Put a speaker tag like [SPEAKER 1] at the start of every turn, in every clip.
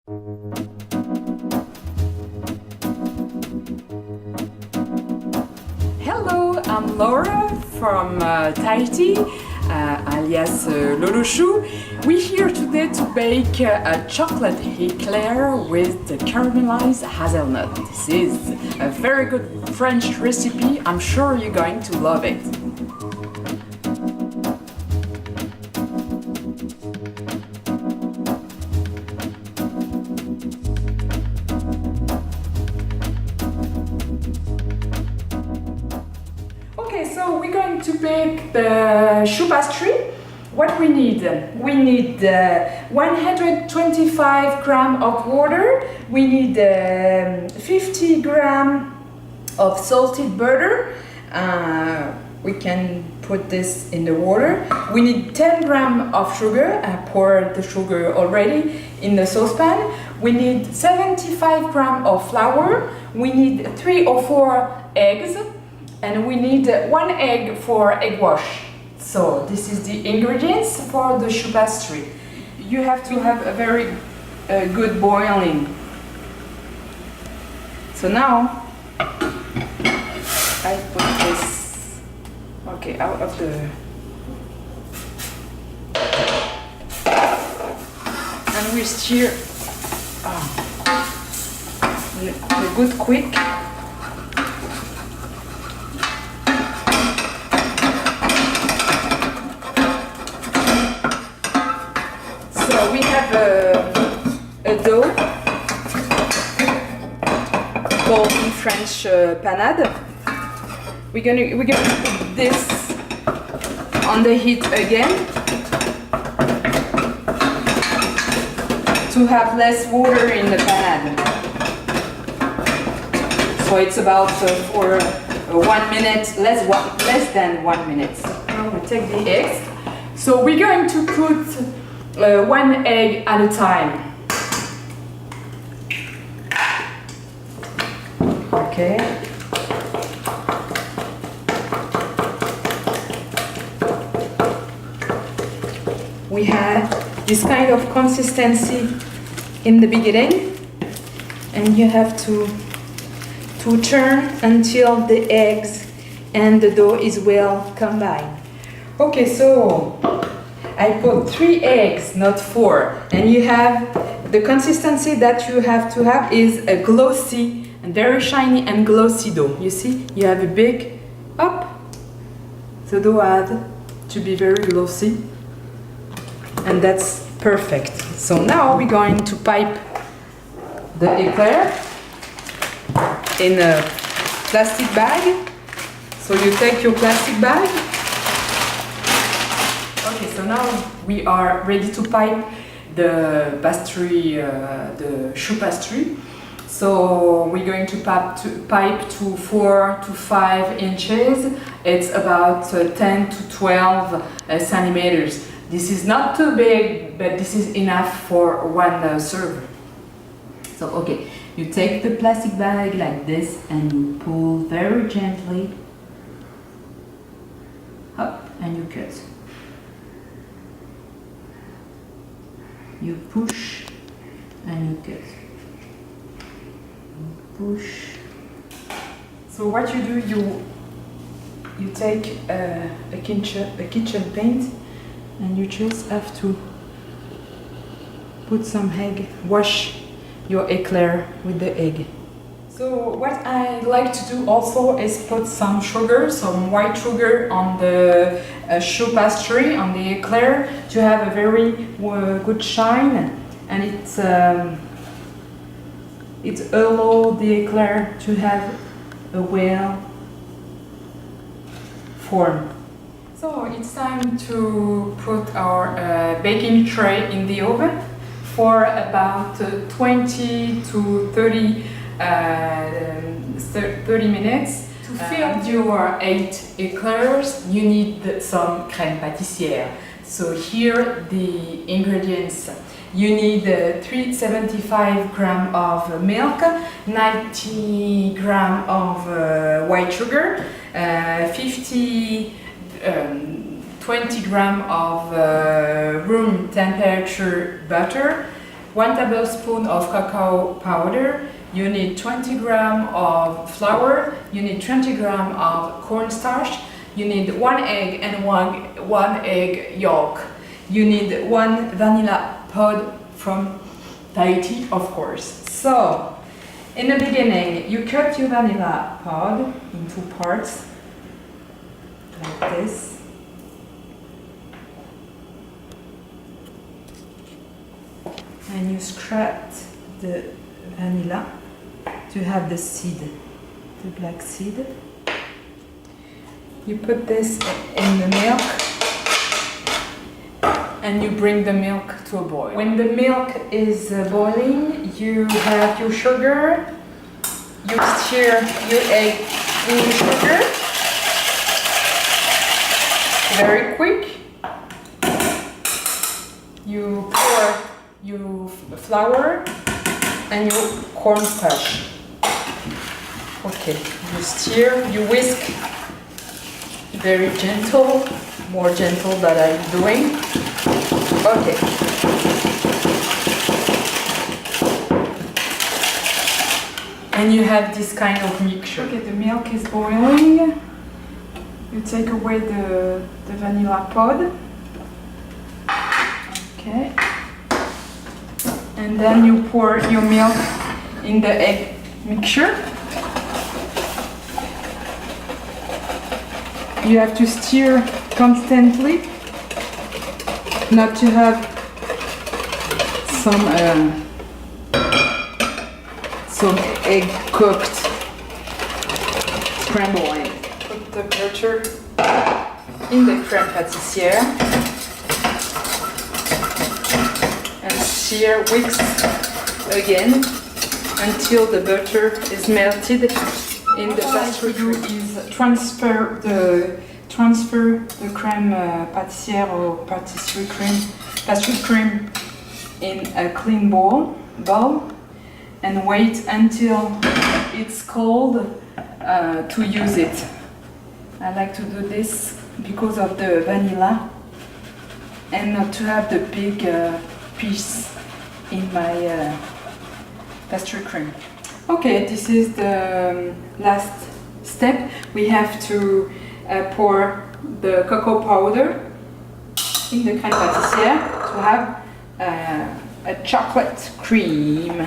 [SPEAKER 1] Hello, I'm Laura from Tahiti, alias Lolo Choux. We're here today to bake a chocolate eclair with the caramelized hazelnut. This is a very good French recipe. I'm sure you're going to love it. Okay, so we're going to bake the choux pastry. What we need? We need 125 grams of water. We need 50 grams of salted butter. We can put this in the water. We need 10 grams of sugar. I poured the sugar already in the saucepan. We need 75 grams of flour. We need 3 or 4 eggs. And we need 1 egg for egg wash. So this is the ingredients for the choux pastry. You have to have a very good boiling. So now I put this out of the, and we stir a good quick. So we have a dough called in French panade. We're gonna put this on the heat again to have less water in the panade. So it's about for 1 minute, less than 1 minute. Now we take the eggs. So we're going to put 1 egg at a time. Okay. We have this kind of consistency in the beginning, and you have to turn until the eggs and the dough is well combined. Okay, so I put 3 eggs, not 4, and you have the consistency that you have to have is a glossy and very shiny and glossy dough. You see, you have a big up. The dough had to be very glossy, and that's perfect. So now we're going to pipe the eclair in a plastic bag. So you take your plastic bag. Okay, so now we are ready to pipe the pastry, the choux pastry. So we're going to pipe to 4 to 5 inches. It's about 10 to 12 centimeters. This is not too big, but this is enough for 1 server. So okay, you take the plastic bag like this and you pull very gently up and you cut. You push and you cut. You push. So what you do, you take a kitchen paint, and you just have to put some egg, wash your eclair with the egg. So what I like to do also is put some sugar, some white sugar on the choux pastry, on the eclair, to have a very good shine, and it allows the eclair to have a well form. So it's time to put our baking tray in the oven for about 20 to 30 minutes. To fill your 8 eclairs, you need some crème pâtissière. So here the ingredients. You need 375 grams of milk, 90 grams of white sugar, 20 grams of room temperature butter, 1 tablespoon of cacao powder, you need 20 grams of flour, you need 20 grams of cornstarch, you need 1 egg and one egg yolk. You need 1 vanilla pod from Tahiti, of course. So, in the beginning, you cut your vanilla pod in 2 parts, like this. And you scrape the vanilla to have the seed, the black seed. You put this in the milk and you bring the milk to a boil. When the milk is boiling, you have your sugar, you stir your egg in the sugar, very quick. You pour your flour and your cornstarch. Okay, you stir, you whisk, very gentle, more gentle than I'm doing. Okay. And you have this kind of mixture. Okay, the milk is boiling. You take away the vanilla pod. Okay. And then you pour your milk in the egg mixture. You have to stir constantly, not to have some egg cooked, scrambled egg. Put the butter in the crème pâtissière and stir, whisk again until the butter is melted in the pastry. What I do is transfer the crème pâtissière or pastry cream in a clean bowl and wait until it's cold to use it. I like to do this because of the vanilla and not to have the big piece in my pastry cream. Okay, this is the last step. We have to pour the cocoa powder in the crème pâtissière to have a chocolate cream.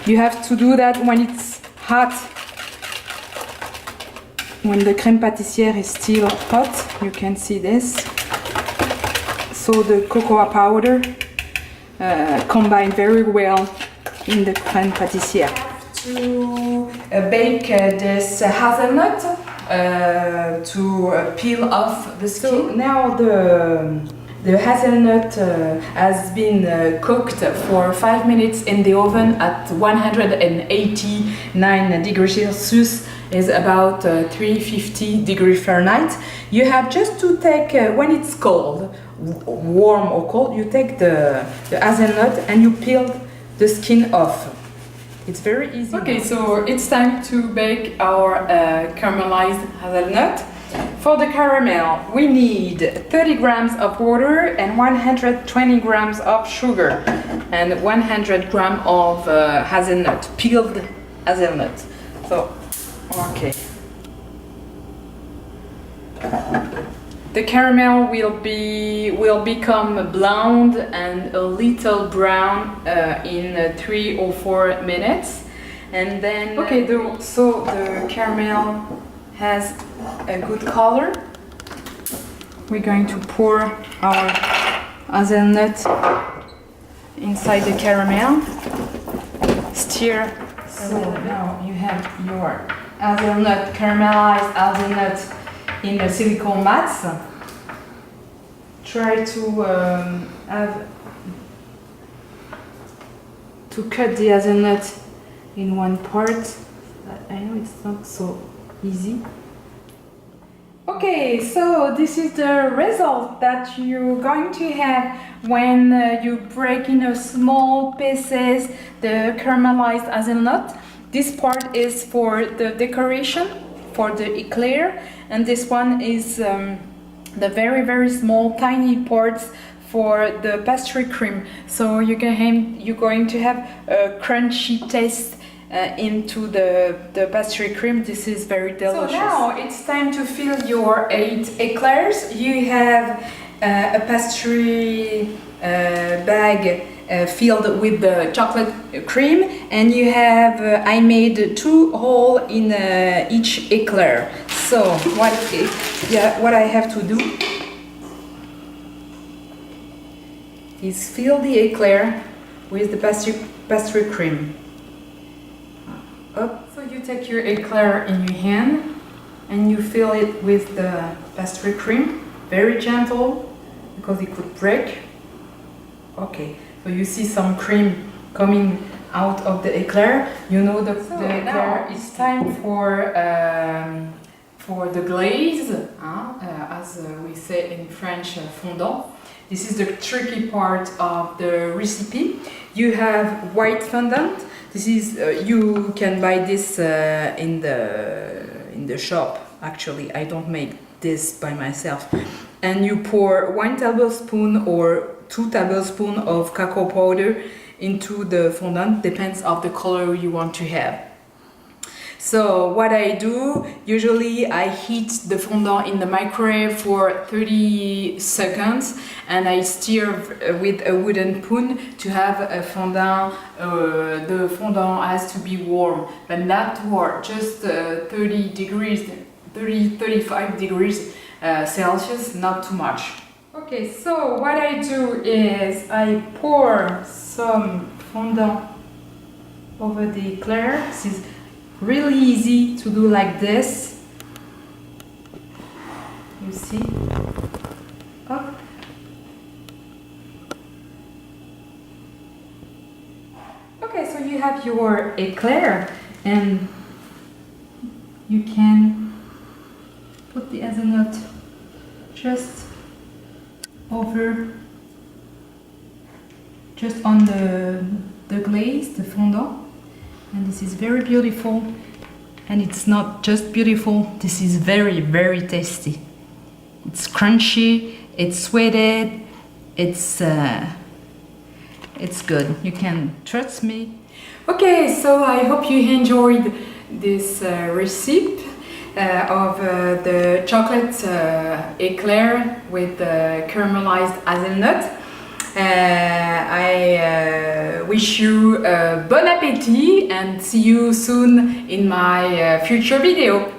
[SPEAKER 1] You have to do that when it's hot. When the crème pâtissière is still hot, you can see this. So the cocoa powder combine very well in the crème pâtissière. To bake this hazelnut to peel off the skin. So now the hazelnut has been cooked for 5 minutes in the oven at 189 degrees Celsius, is about 350 degrees Fahrenheit. You have just to take, when it's cold, warm or cold, you take the hazelnut and you peel the skin off. It's very easy. Okay, so it's time to bake our caramelized hazelnut. For the caramel, we need 30 grams of water and 120 grams of sugar and 100 grams of hazelnut, peeled hazelnut. So, okay. The caramel will become blonde and a little brown in 3 or 4 minutes, and then so the caramel has a good color. We're going to pour our hazelnut inside the caramel. Stir. So now you have your hazelnut, caramelized hazelnut in the silicone mats. Try to cut the hazelnut in one part. I know it's not so easy. Okay, so this is the result that you're going to have when you break in small pieces the caramelized hazelnut. This part is for the decoration, for the eclair, and this one is the very small tiny parts for the pastry cream. So you're going to have a crunchy taste into the pastry cream. This is very delicious. So now it's time to fill your 8 eclairs. You have a pastry bag filled with the chocolate cream, and you have I made 2 holes in each eclair. So what I have to do is fill the eclair with the pastry cream. Up. So you take your eclair in your hand and you fill it with the pastry cream, very gentle because it could break. Okay, so you see some cream coming out of the eclair. You know the eclair. It's time for the glaze, as we say in French, fondant. This is the tricky part of the recipe. You have white fondant. This is you can buy this in the shop. Actually, I don't make this by myself. And you pour 1 tablespoon or 2 tablespoons of cacao powder into the fondant. Depends on the color you want to have. So what I do, usually I heat the fondant in the microwave for 30 seconds and I stir with a wooden spoon to have a fondant. The fondant has to be warm, but not warm, just 35 degrees Celsius, not too much. Okay, so what I do is I pour some fondant over the eclair. This is really easy to do like this. You see? Up. Okay, so you have your eclair and you can put the hazelnut just on the glaze, the fondant. And this is very beautiful, and it's not just beautiful, this is very, very tasty. It's crunchy, it's sweeted, it's good. You can trust me. Okay, so I hope you enjoyed this recipe of the chocolate eclair with caramelized hazelnut. I wish you bon appétit and see you soon in my future video.